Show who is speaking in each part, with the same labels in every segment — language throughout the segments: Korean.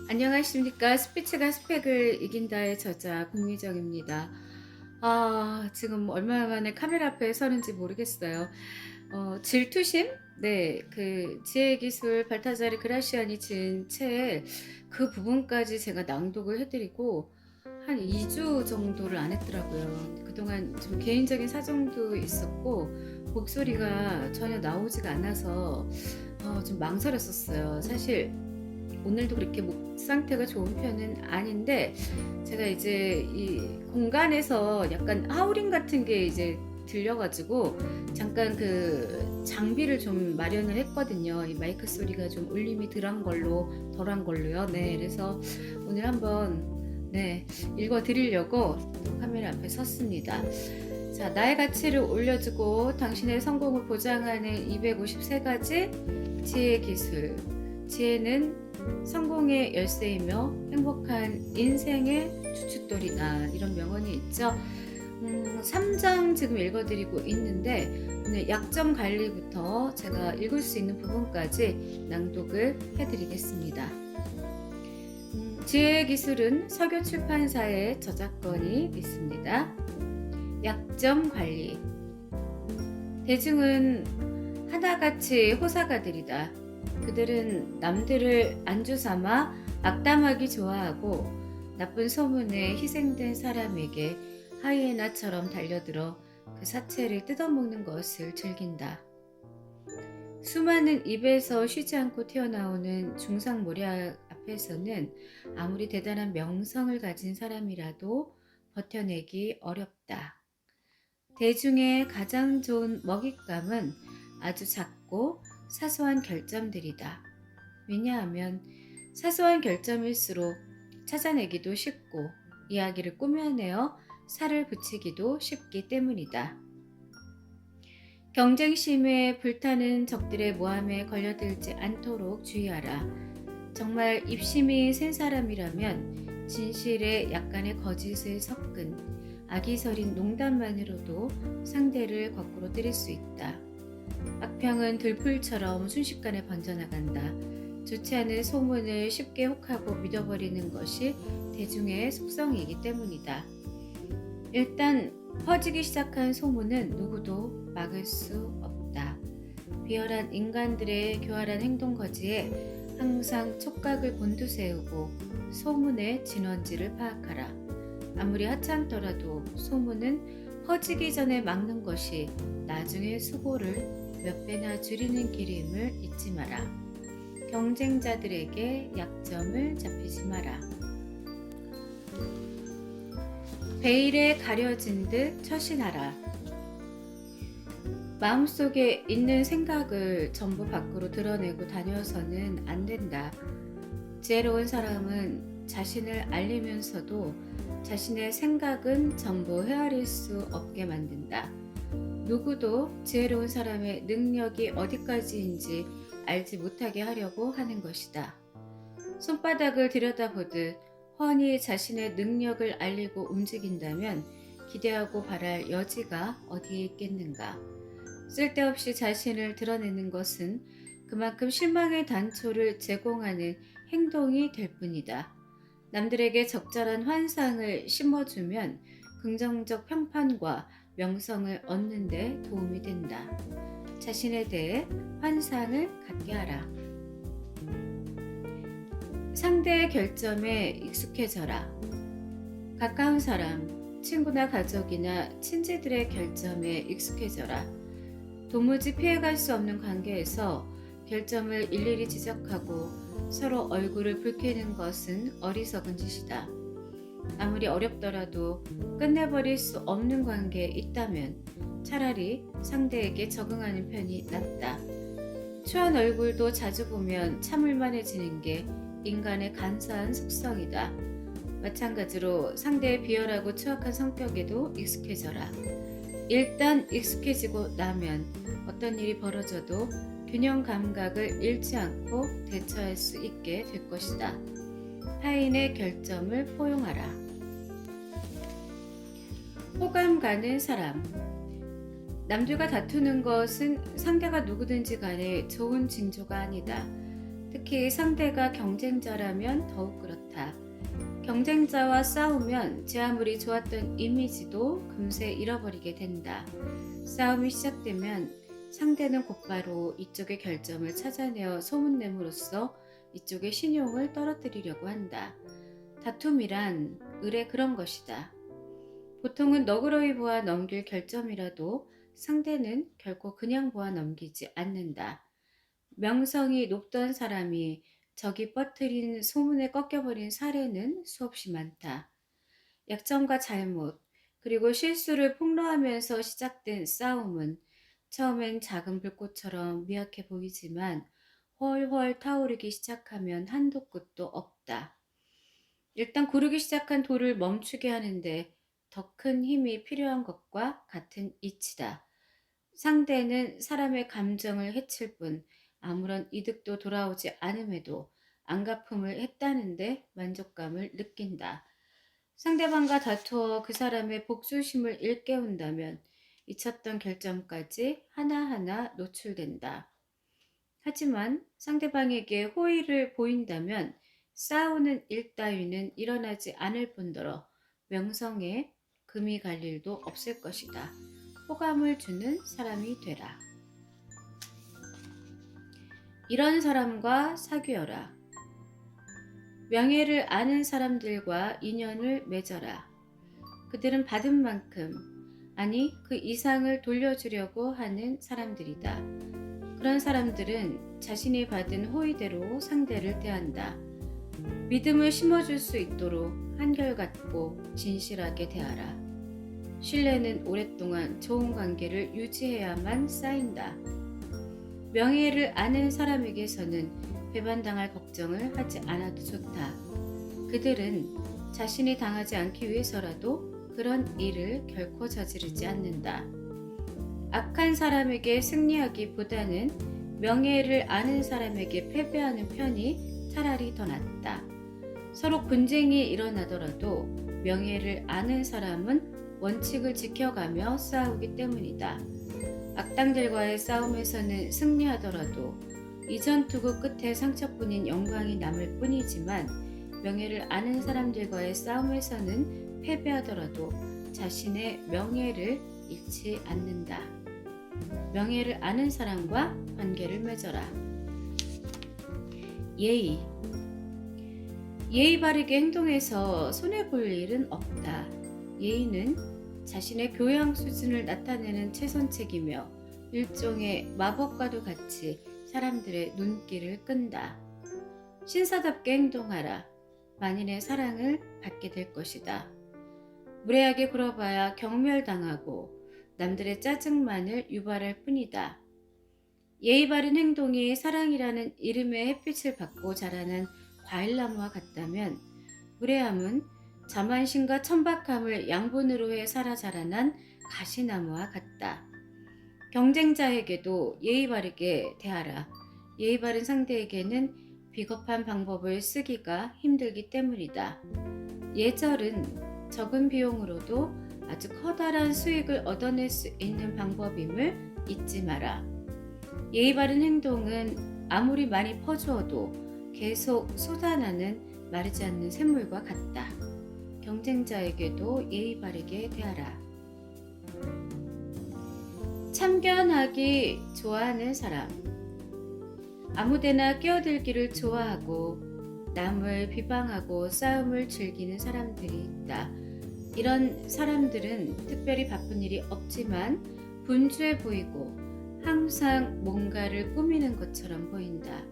Speaker 1: 안녕하십니까. 스피치가 스펙을 이긴다의 저자 공미정입니다. 지금 얼마 만에 카메라 앞에 서는지 모르겠어요. 질투심? 네, 그 지혜기술 발타자르 그라시안이 지은 책 그 부분까지 제가 낭독을 해드리고 한 2주 정도를 안 했더라고요. 그동안 좀 개인적인 사정도 있었고 목소리가 전혀 나오지가 않아서 좀 망설였었어요. 사실 오늘도 그렇게 목 상태가 좋은 편은 아닌데 제가 이제 이 공간에서 약간 하우링 같은 게 이제 들려 가지고 잠깐 그 장비를 좀 마련을 했거든요. 이 마이크 소리가 좀 울림이 덜한 걸로요. 네. 그래서 오늘 한번 읽어 드리려고 또 카메라 앞에 섰습니다. 자, 나의 가치를 올려주고 당신의 성공을 보장하는 253가지 지혜 기술. 지혜는 성공의 열쇠이며 행복한 인생의 주춧돌이다. 이런 명언이 있죠. 3장 지금 읽어드리고 있는데 오늘 약점 관리부터 제가 읽을 수 있는 부분까지 낭독을 해드리겠습니다. 지혜의 기술은 서교 출판사의 저작권이 있습니다. 약점 관리. 대중은 하나같이 호사가들이다. 그들은 남들을 안주 삼아 악담하기 좋아하고 나쁜 소문에 희생된 사람에게 하이에나처럼 달려들어 그 사체를 뜯어먹는 것을 즐긴다. 수많은 입에서 쉬지 않고 튀어나오는 중상모략 앞에서는 아무리 대단한 명성을 가진 사람이라도 버텨내기 어렵다. 대중의 가장 좋은 먹잇감은 아주 작고 사소한 결점들이다. 왜냐하면 사소한 결점일수록 찾아내기도 쉽고 이야기를 꾸며내어 살을 붙이기도 쉽기 때문이다. 경쟁심에 불타는 적들의 모함에 걸려들지 않도록 주의하라. 정말 입심이 센 사람이라면 진실에 약간의 거짓을 섞은 악의서린 농담만으로도 상대를 거꾸로 때릴 수 있다. 악평은 들풀처럼 순식간에 번져나간다. 좋지 않은 소문을 쉽게 혹하고 믿어버리는 것이 대중의 속성이기 때문이다. 일단 퍼지기 시작한 소문은 누구도 막을 수 없다. 비열한 인간들의 교활한 행동 거지에 항상 촉각을 곤두세우고 소문의 진원지를 파악하라. 아무리 하찮더라도 소문은 퍼지기 전에 막는 것이 나중에 수고를 몇 배나 줄이는 길임을 잊지 마라. 경쟁자들에게 약점을 잡히지 마라. 베일에 가려진 듯 처신하라. 마음속에 있는 생각을 전부 밖으로 드러내고 다녀서는 안 된다. 지혜로운 사람은 자신을 알리면서도 자신의 생각은 전부 헤아릴 수 없게 만든다. 누구도 지혜로운 사람의 능력이 어디까지인지 알지 못하게 하려고 하는 것이다. 손바닥을 들여다보듯 훤히 자신의 능력을 알리고 움직인다면 기대하고 바랄 여지가 어디에 있겠는가. 쓸데없이 자신을 드러내는 것은 그만큼 실망의 단초를 제공하는 행동이 될 뿐이다. 남들에게 적절한 환상을 심어주면 긍정적 평판과 명성을 얻는 데 도움이 된다. 자신에 대해 환상을 갖게 하라. 상대의 결점에 익숙해져라. 가까운 사람, 친구나 가족이나 친지들의 결점에 익숙해져라. 도무지 피해갈 수 없는 관계에서 결점을 일일이 지적하고 서로 얼굴을 붉히는 것은 어리석은 짓이다. 아무리 어렵더라도 끝내버릴 수 없는 관계에 있다면 차라리 상대에게 적응하는 편이 낫다. 추한 얼굴도 자주 보면 참을만해지는 게 인간의 간사한 속성이다. 마찬가지로 상대의 비열하고 추악한 성격에도 익숙해져라. 일단 익숙해지고 나면 어떤 일이 벌어져도 균형 감각을 잃지 않고 대처할 수 있게 될 것이다. 타인의 결점을 포용하라. 호감 가는 사람. 남들과 다투는 것은 상대가 누구든지 간에 좋은 징조가 아니다. 특히 상대가 경쟁자라면 더욱 그렇다. 경쟁자와 싸우면 제 아무리 좋았던 이미지도 금세 잃어버리게 된다. 싸움이 시작되면 상대는 곧바로 이쪽의 결점을 찾아내어 소문냄으로써 이쪽의 신용을 떨어뜨리려고 한다. 다툼이란 을의 그런 것이다. 보통은 너그러이 보아 넘길 결점이라도 상대는 결코 그냥 보아 넘기지 않는다. 명성이 높던 사람이 적이 퍼뜨린 소문에 꺾여버린 사례는 수없이 많다. 약점과 잘못, 그리고 실수를 폭로하면서 시작된 싸움은 처음엔 작은 불꽃처럼 미약해 보이지만 훨훨 타오르기 시작하면 한도 끝도 없다. 일단 구르기 시작한 돌을 멈추게 하는데 더 큰 힘이 필요한 것과 같은 이치다. 상대는 사람의 감정을 해칠 뿐 아무런 이득도 돌아오지 않음에도 안갚음을 했다는데 만족감을 느낀다. 상대방과 다투어 그 사람의 복수심을 일깨운다면 잊혔던 결점까지 하나하나 노출된다. 하지만 상대방에게 호의를 보인다면 싸우는 일 따위는 일어나지 않을 뿐더러 명성에 금이 갈 일도 없을 것이다. 호감을 주는 사람이 되라. 이런 사람과 사귀어라. 명예를 아는 사람들과 인연을 맺어라. 그들은 받은 만큼, 아니 그 이상을 돌려주려고 하는 사람들이다. 그런 사람들은 자신이 받은 호의대로 상대를 대한다. 믿음을 심어줄 수 있도록 한결같고 진실하게 대하라. 신뢰는 오랫동안 좋은 관계를 유지해야만 쌓인다. 명예를 아는 사람에게서는 배반당할 걱정을 하지 않아도 좋다. 그들은 자신이 당하지 않기 위해서라도 그런 일을 결코 저지르지 않는다. 악한 사람에게 승리하기보다는 명예를 아는 사람에게 패배하는 편이 차라리 더 낫다. 서로 분쟁이 일어나더라도 명예를 아는 사람은 원칙을 지켜가며 싸우기 때문이다. 악당들과의 싸움에서는 승리하더라도 이전 투구 끝에 상처뿐인 영광이 남을 뿐이지만 명예를 아는 사람들과의 싸움에서는 패배하더라도 자신의 명예를 잃지 않는다. 명예를 아는 사람과 관계를 맺어라. 예의. 예의 바르게 행동해서 손해볼 일은 없다. 예의는 자신의 교양 수준을 나타내는 최선책이며 일종의 마법과도 같이 사람들의 눈길을 끈다. 신사답게 행동하라. 만인의 사랑을 받게 될 것이다. 무례하게 굴어봐야 경멸당하고 남들의 짜증만을 유발할 뿐이다. 예의 바른 행동이 사랑이라는 이름의 햇빛을 받고 자라는 과일나무와 같다면 무례함은 자만심과 천박함을 양분으로 해 살아 자라난 가시나무와 같다. 경쟁자에게도 예의 바르게 대하라. 예의 바른 상대에게는 비겁한 방법을 쓰기가 힘들기 때문이다. 예절은 적은 비용으로도 아주 커다란 수익을 얻어낼 수 있는 방법임을 잊지 마라. 예의 바른 행동은 아무리 많이 퍼주어도 계속 쏟아나는 마르지 않는 샘물과 같다. 경쟁자에게도 예의 바르게 대하라. 참견하기 좋아하는 사람. 아무데나 끼어들기를 좋아하고 남을 비방하고 싸움을 즐기는 사람들이 있다. 이런 사람들은 특별히 바쁜 일이 없지만 분주해 보이고 항상 뭔가를 꾸미는 것처럼 보인다.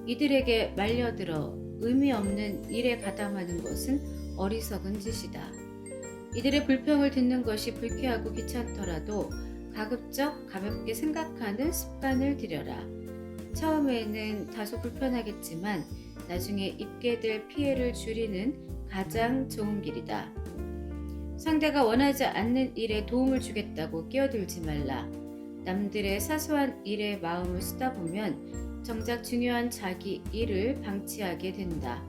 Speaker 1: 이들에게 말려들어 의미 없는 일에 가담하는 것은 어리석은 짓이다. 이들의 불평을 듣는 것이 불쾌하고 귀찮더라도 가급적 가볍게 생각하는 습관을 들여라. 처음에는 다소 불편하겠지만 나중에 입게 될 피해를 줄이는 가장 좋은 길이다. 상대가 원하지 않는 일에 도움을 주겠다고 끼어들지 말라. 남들의 사소한 일에 마음을 쓰다 보면 정작 중요한 자기 일을 방치하게 된다.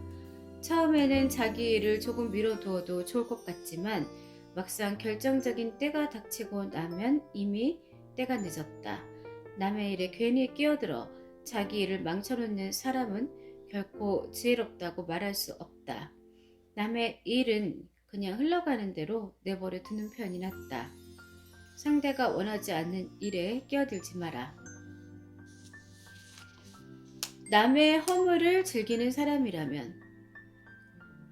Speaker 1: 처음에는 자기 일을 조금 미뤄두어도 좋을 것 같지만 막상 결정적인 때가 닥치고 나면 이미 때가 늦었다. 남의 일에 괜히 끼어들어 자기 일을 망쳐놓는 사람은 결코 지혜롭다고 말할 수 없다. 남의 일은 그냥 흘러가는 대로 내버려 두는 편이 낫다. 상대가 원하지 않는 일에 끼어들지 마라. 남의 허물을 즐기는 사람이라면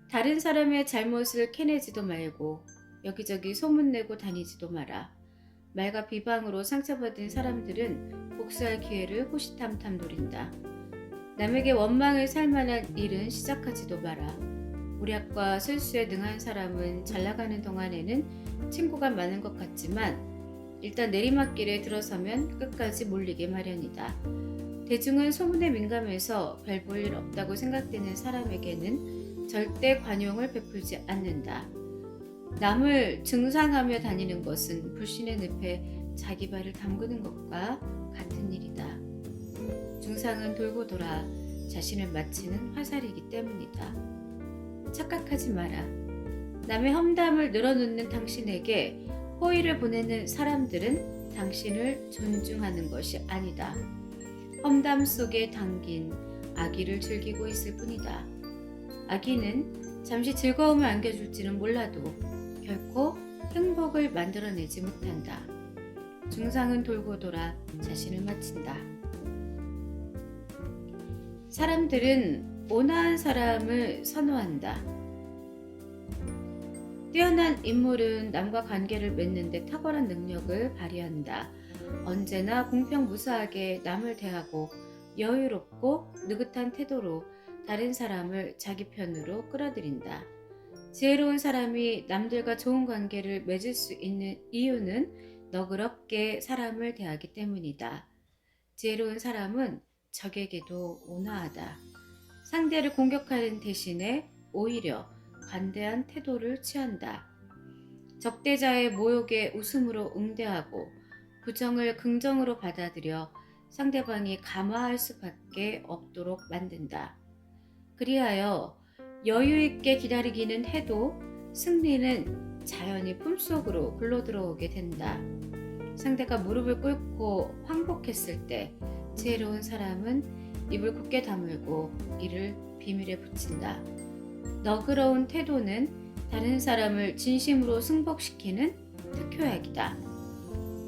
Speaker 1: 다른 사람의 잘못을 캐내지도 말고 여기저기 소문내고 다니지도 마라. 말과 비방으로 상처받은 사람들은 복수할 기회를 호시탐탐 노린다. 남에게 원망을 살 만한 일은 시작하지도 마라. 무략과 실수에 능한 사람은 잘 나가는 동안에는 친구가 많은 것 같지만 일단 내리막길에 들어서면 끝까지 몰리게 마련이다. 대중은 소문에 민감해서 별 볼 일 없다고 생각되는 사람에게는 절대 관용을 베풀지 않는다. 남을 증상하며 다니는 것은 불신의 늪에 자기 발을 담그는 것과 같은 일이다. 중상은 돌고 돌아 자신을 마치는 화살이기 때문이다. 착각하지 마라. 남의 험담을 늘어놓는 당신에게 호의를 보내는 사람들은 당신을 존중하는 것이 아니다. 험담 속에 담긴 악의를 즐기고 있을 뿐이다. 악의는 잠시 즐거움을 안겨줄지는 몰라도 결코 행복을 만들어내지 못한다. 중상은 돌고 돌아 자신을 마친다. 사람들은 온화한 사람을 선호한다. 뛰어난 인물은 남과 관계를 맺는 데 탁월한 능력을 발휘한다. 언제나 공평무사하게 남을 대하고 여유롭고 느긋한 태도로 다른 사람을 자기 편으로 끌어들인다. 지혜로운 사람이 남들과 좋은 관계를 맺을 수 있는 이유는 너그럽게 사람을 대하기 때문이다. 지혜로운 사람은 적에게도 온화하다. 상대를 공격하는 대신에 오히려 관대한 태도를 취한다. 적대자의 모욕에 웃음으로 응대하고 부정을 긍정으로 받아들여 상대방이 감화할 수밖에 없도록 만든다. 그리하여 여유 있게 기다리기는 해도 승리는 자연히 품속으로 굴러들어오게 된다. 상대가 무릎을 꿇고 황복했을 때 지혜로운 사람은 입을 굳게 다물고 이를 비밀에 붙인다. 너그러운 태도는 다른 사람을 진심으로 승복시키는 특효약이다.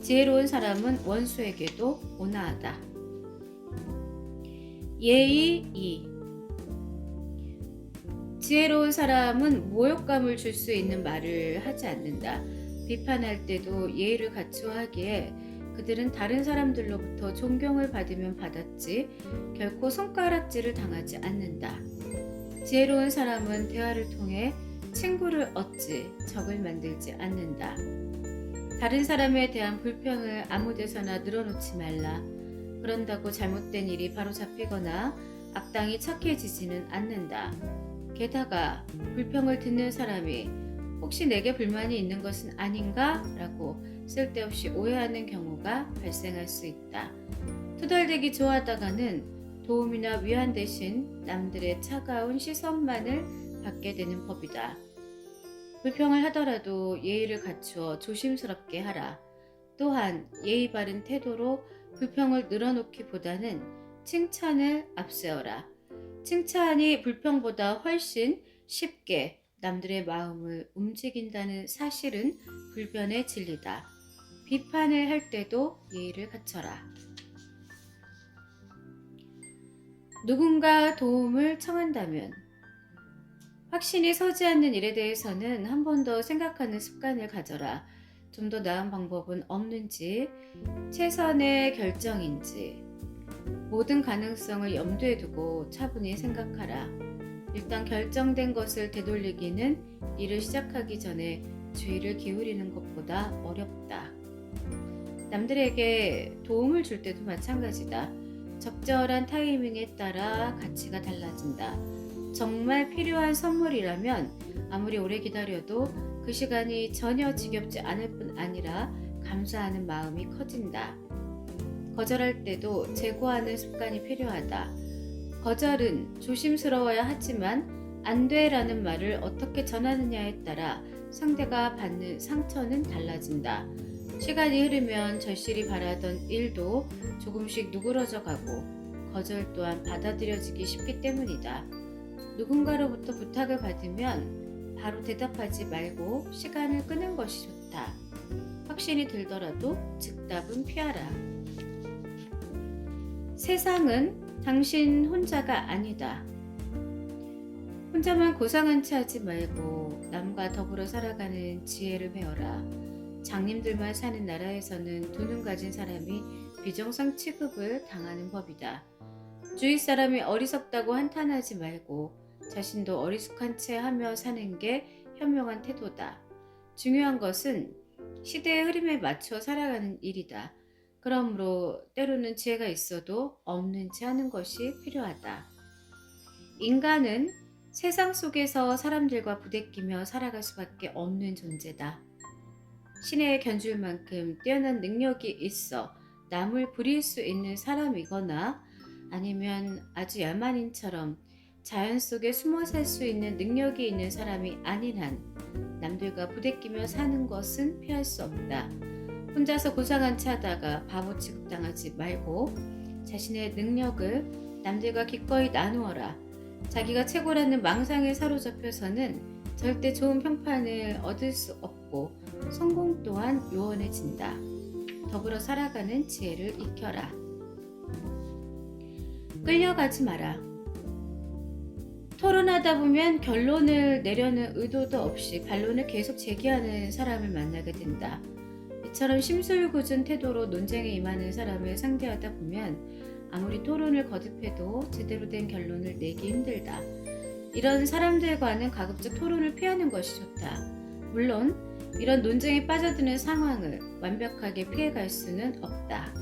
Speaker 1: 지혜로운 사람은 원수에게도 온화하다. 예의 2. 지혜로운 사람은 모욕감을 줄 수 있는 말을 하지 않는다. 비판할 때도 예의를 갖추어 하기에 그들은 다른 사람들로부터 존경을 받으면 받았지 결코 손가락질을 당하지 않는다. 지혜로운 사람은 대화를 통해 친구를 얻지 적을 만들지 않는다. 다른 사람에 대한 불평을 아무 데서나 늘어놓지 말라. 그런다고 잘못된 일이 바로 잡히거나 악당이 착해지지는 않는다. 게다가 불평을 듣는 사람이 혹시 내게 불만이 있는 것은 아닌가? 라고 쓸데없이 오해하는 경우가 발생할 수 있다. 투덜대기 좋아하다가는 도움이나 위안 대신 남들의 차가운 시선만을 받게 되는 법이다. 불평을 하더라도 예의를 갖추어 조심스럽게 하라. 또한 예의 바른 태도로 불평을 늘어놓기보다는 칭찬을 앞세워라. 칭찬이 불평보다 훨씬 쉽게 남들의 마음을 움직인다는 사실은 불변의 진리다. 비판을 할 때도 예의를 갖춰라. 누군가 도움을 청한다면 확신이 서지 않는 일에 대해서는 한 번 더 생각하는 습관을 가져라. 좀 더 나은 방법은 없는지, 최선의 결정인지, 모든 가능성을 염두에 두고 차분히 생각하라. 일단 결정된 것을 되돌리기는 일을 시작하기 전에 주의를 기울이는 것보다 어렵다. 남들에게 도움을 줄 때도 마찬가지다. 적절한 타이밍에 따라 가치가 달라진다. 정말 필요한 선물이라면 아무리 오래 기다려도 그 시간이 전혀 지겹지 않을 뿐 아니라 감사하는 마음이 커진다. 거절할 때도 재고하는 습관이 필요하다. 거절은 조심스러워야 하지만 안 돼라는 말을 어떻게 전하느냐에 따라 상대가 받는 상처는 달라진다. 시간이 흐르면 절실히 바라던 일도 조금씩 누그러져 가고 거절 또한 받아들여지기 쉽기 때문이다. 누군가로부터 부탁을 받으면 바로 대답하지 말고 시간을 끄는 것이 좋다. 확신이 들더라도 즉답은 피하라. 세상은 당신 혼자가 아니다. 혼자만 고상한 채 하지 말고 남과 더불어 살아가는 지혜를 배워라. 장님들만 사는 나라에서는 두 눈 가진 사람이 비정상 취급을 당하는 법이다. 주위 사람이 어리석다고 한탄하지 말고 자신도 어리숙한 채 하며 사는 게 현명한 태도다. 중요한 것은 시대의 흐름에 맞춰 살아가는 일이다. 그러므로 때로는 지혜가 있어도 없는 채 하는 것이 필요하다. 인간은 세상 속에서 사람들과 부대끼며 살아갈 수밖에 없는 존재다. 신에 견줄 만큼 뛰어난 능력이 있어 남을 부릴 수 있는 사람이거나 아니면 아주 야만인처럼 자연 속에 숨어 살 수 있는 능력이 있는 사람이 아닌 한 남들과 부대끼며 사는 것은 피할 수 없다. 혼자서 고상한 채 하다가 바보 취급당하지 말고 자신의 능력을 남들과 기꺼이 나누어라. 자기가 최고라는 망상에 사로잡혀서는 절대 좋은 평판을 얻을 수 없고 성공 또한 요원해진다. 더불어 살아가는 지혜를 익혀라. 끌려가지 마라. 토론하다 보면 결론을 내려는 의도도 없이 반론을 계속 제기하는 사람을 만나게 된다. 이처럼 심술궂은 태도로 논쟁에 임하는 사람을 상대하다 보면 아무리 토론을 거듭해도 제대로 된 결론을 내기 힘들다. 이런 사람들과는 가급적 토론을 피하는 것이 좋다. 물론 이런 논쟁에 빠져드는 상황을 완벽하게 피해갈 수는 없다.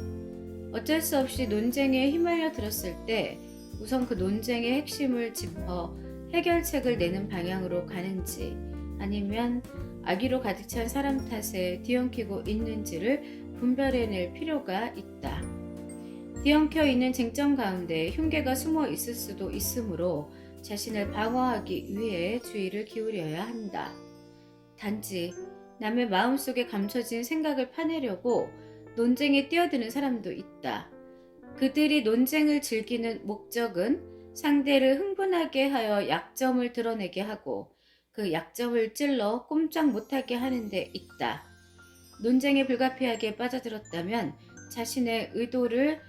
Speaker 1: 어쩔 수 없이 논쟁에 휘말려 들었을 때 우선 그 논쟁의 핵심을 짚어 해결책을 내는 방향으로 가는지 아니면 악의로 가득 찬 사람 탓에 뒤엉키고 있는지를 분별해낼 필요가 있다. 뒤엉켜 있는 쟁점 가운데 흉계가 숨어 있을 수도 있으므로 자신을 방어하기 위해 주의를 기울여야 한다. 단지 남의 마음속에 감춰진 생각을 파내려고 논쟁에 뛰어드는 사람도 있다. 그들이 논쟁을 즐기는 목적은 상대를 흥분하게 하여 약점을 드러내게 하고 그 약점을 찔러 꼼짝 못하게 하는 데 있다. 논쟁에 불가피하게 빠져들었다면 자신의 의도를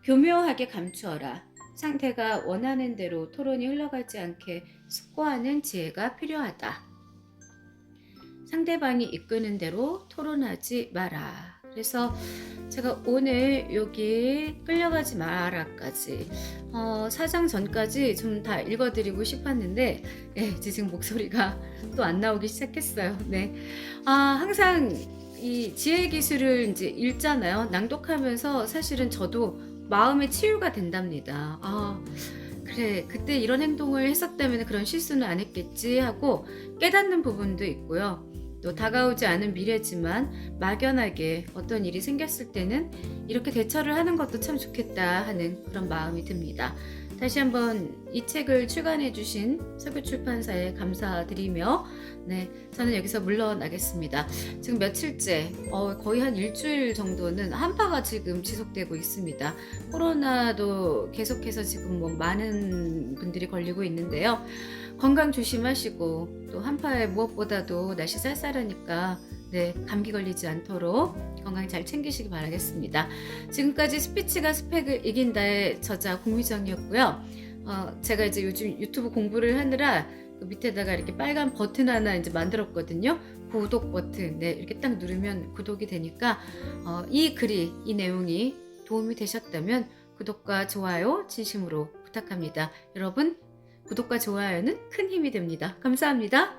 Speaker 1: 교묘하게 감추어라. 상대가 원하는 대로 토론이 흘러가지 않게 숙고하는 지혜가 필요하다. 상대방이 이끄는 대로 토론하지 마라. 그래서 제가 오늘 여기 끌려가지 마라까지 4장 전까지 좀 다 읽어드리고 싶었는데 이제 지금 목소리가 또 안 나오기 시작했어요. 네, 항상 이 지혜 기술을 이제 읽잖아요. 낭독하면서 사실은 저도 마음의 치유가 된답니다. 그래, 그때 이런 행동을 했었다면 그런 실수는 안 했겠지 하고 깨닫는 부분도 있고요. 또 다가오지 않은 미래지만 막연하게 어떤 일이 생겼을 때는 이렇게 대처를 하는 것도 참 좋겠다 하는 그런 마음이 듭니다. 다시 한번 이 책을 출간해 주신 서교출판사에 감사드리며 저는 여기서 물러나겠습니다. 지금 며칠째 거의 한 일주일 정도는 한파가 지금 지속되고 있습니다. 코로나도 계속해서 지금 많은 분들이 걸리고 있는데요. 건강 조심하시고 또 한파에 무엇보다도 날씨 쌀쌀하니까 감기 걸리지 않도록 건강 잘 챙기시기 바라겠습니다. 지금까지 스피치가 스펙을 이긴다의 저자 공미정이었고요. 제가 이제 요즘 유튜브 공부를 하느라 그 밑에다가 이렇게 빨간 버튼 하나 이제 만들었거든요. 구독 버튼 이렇게 딱 누르면 구독이 되니까 이 글이 이 내용이 도움이 되셨다면 구독과 좋아요 진심으로 부탁합니다. 여러분 구독과 좋아요는 큰 힘이 됩니다. 감사합니다.